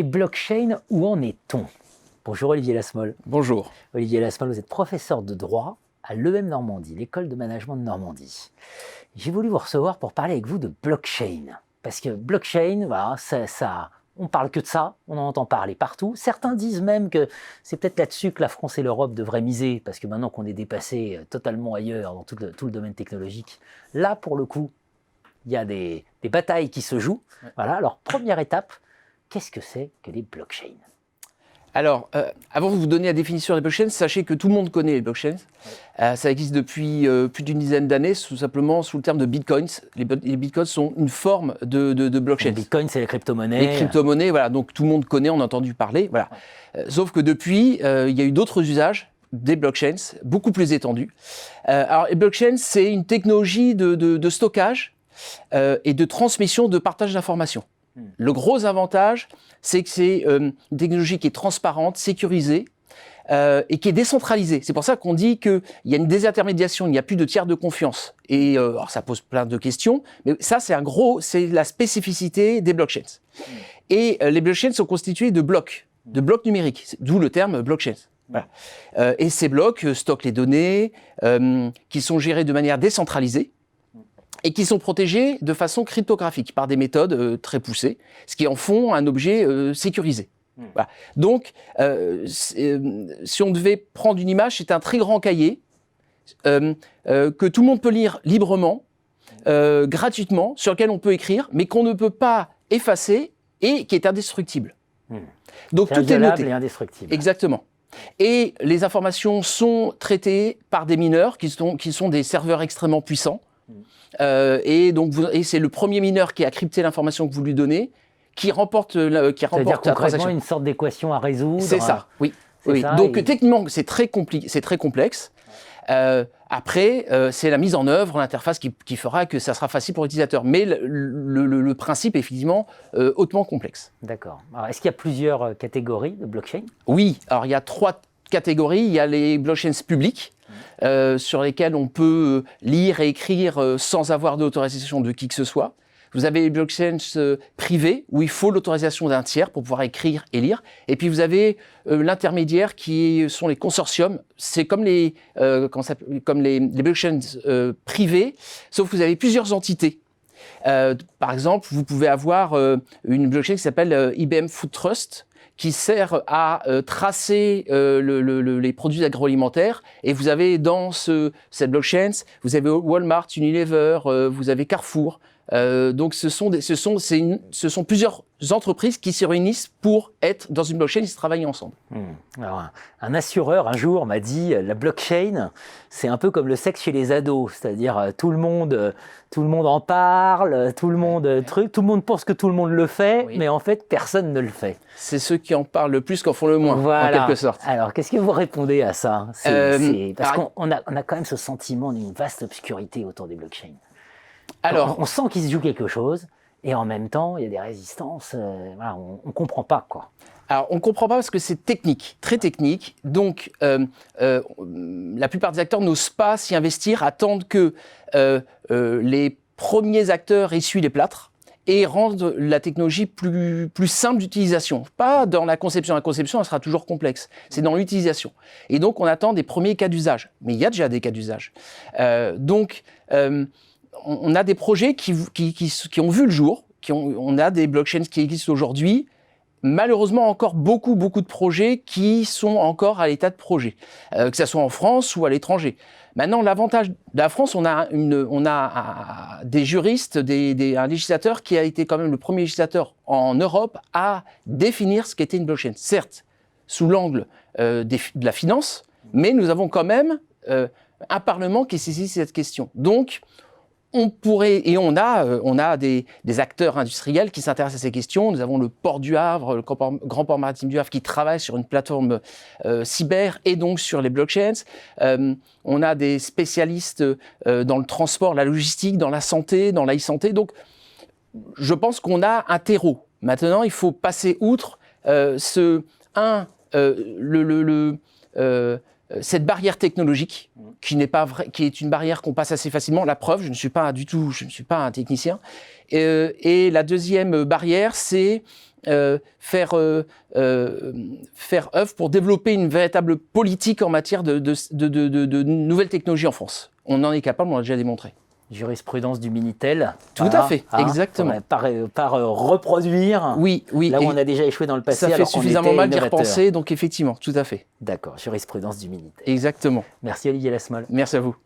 Les blockchains, où en est-on? Bonjour Olivier Lasmole. Bonjour. Olivier Lasmole, vous êtes professeur de droit à l'EM Normandie, l'école de management de Normandie. J'ai voulu vous recevoir pour parler avec vous de blockchain. Parce que blockchain, voilà, on parle que de ça, on en entend parler partout. Certains disent même que c'est peut-être là-dessus que la France et l'Europe devraient miser, parce que maintenant qu'on est dépassé totalement ailleurs dans tout le domaine technologique, là pour le coup, il y a des batailles qui se jouent. Ouais. Voilà. Alors première étape, qu'est-ce que c'est que les blockchains? Alors, avant de vous donner la définition des blockchains, sachez que tout le monde connaît les blockchains. Ça existe depuis plus d'une dizaine d'années, tout simplement sous le terme de bitcoins. Les bitcoins sont une forme de blockchain. Le bitcoin, c'est les crypto-monnaies. Les crypto-monnaies, voilà, donc tout le monde connaît, on a entendu parler. Voilà. Sauf que depuis, il y a eu d'autres usages des blockchains, beaucoup plus étendus. Alors, les blockchains, c'est une technologie de stockage et de transmission, de partage d'informations. Le gros avantage, c'est que c'est une technologie qui est transparente, sécurisée et qui est décentralisée. C'est pour ça qu'on dit qu'il y a une désintermédiation, il n'y a plus de tiers de confiance. Et alors ça pose plein de questions, mais ça c'est la spécificité des blockchains. Et les blockchains sont constitués de blocs numériques, d'où le terme blockchain. Voilà. Et ces blocs stockent les données qui sont gérées de manière décentralisée et qui sont protégés de façon cryptographique par des méthodes très poussées, ce qui en font un objet sécurisé. Voilà. Donc, si on devait prendre une image, c'est un très grand cahier que tout le monde peut lire librement, gratuitement, sur lequel on peut écrire, mais qu'on ne peut pas effacer et qui est indestructible. Donc tout est noté. Et indestructible. Exactement. Et les informations sont traitées par des mineurs qui sont des serveurs extrêmement puissants. Et c'est le premier mineur qui a crypté l'information que vous lui donnez qui remporte la concrètement une sorte d'équation à résoudre. C'est ça, oui. Ça, donc techniquement, c'est très complexe. Après, c'est la mise en œuvre, l'interface qui fera que ça sera facile pour l'utilisateur. Mais le principe est effectivement hautement complexe. D'accord. Alors, est-ce qu'il y a plusieurs catégories de blockchain? Oui. Alors, il y a 3 catégories. Il y a les blockchains publics, sur lesquels on peut lire et écrire sans avoir d'autorisation de qui que ce soit. Vous avez les blockchains privés, où il faut l'autorisation d'un tiers pour pouvoir écrire et lire. Et puis vous avez l'intermédiaire qui sont les consortiums. C'est comme les blockchains privés, sauf que vous avez plusieurs entités. Par exemple, vous pouvcette avoir une blockchain qui s'appelle IBM Food Trust, qui sert à tracer les produits agroalimentaires. Et vous avez dans cette blockchain, vous avez Walmart, Unilever, vous avez Carrefour. Donc ce sont plusieurs entreprises qui se réunissent pour être dans une blockchain et se travailler ensemble. Alors, un assureur un jour m'a dit la blockchain, c'est un peu comme le sexe chez les ados, c'est-à-dire tout le monde en parle, tout le monde pense que tout le monde le fait, oui. Mais en fait personne ne le fait. C'est ceux qui en parlent le plus qui en font le moins, voilà. En quelque sorte. Alors qu'est-ce que vous répondez à ça? Parce qu'on a quand même ce sentiment d'une vaste obscurité autour des blockchains. Alors, on sent qu'il se joue quelque chose, et en même temps, il y a des résistances. Voilà, on ne comprend pas, quoi. Alors, on ne comprend pas parce que c'est technique, très technique. Donc, la plupart des acteurs n'osent pas s'y investir, attendent que les premiers acteurs essuient les plâtres et rendent la technologie plus simple d'utilisation. Pas dans la conception. La conception, elle sera toujours complexe. C'est dans l'utilisation. Et donc, on attend des premiers cas d'usage. Mais il y a déjà des cas d'usage. On a des projets qui ont vu le jour, on a des blockchains qui existent aujourd'hui. Malheureusement, encore beaucoup de projets qui sont encore à l'état de projet, que ce soit en France ou à l'étranger. Maintenant, l'avantage de la France, on a des juristes, un législateur qui a été quand même le premier législateur en Europe à définir ce qu'était une blockchain. Certes, sous l'angle de la finance, mais nous avons quand même un Parlement qui saisit cette question. Donc, on a des acteurs industriels qui s'intéressent à ces questions. Nous avons le port du Havre, le grand port maritime du Havre qui travaille sur une plateforme cyber et donc sur les blockchains. On a des spécialistes dans le transport, la logistique, dans la santé, dans l'e-santé. Donc, je pense qu'on a un terreau. Maintenant, il faut passer outre cette barrière technologique qui n'est pas vraie, qui est une barrière qu'on passe assez facilement. La preuve, je ne suis pas un technicien. Et la deuxième barrière, c'est faire œuvre pour développer une véritable politique en matière de nouvelles technologies en France. On en est capable, on l'a déjà démontré. Jurisprudence du Minitel. Tout à fait, exactement. Par reproduire oui, là où on a déjà échoué dans le passé. Ça fait suffisamment mal d'y repenser, donc effectivement, tout à fait. D'accord, jurisprudence du Minitel. Exactement. Merci Olivier Lasmole. Merci à vous.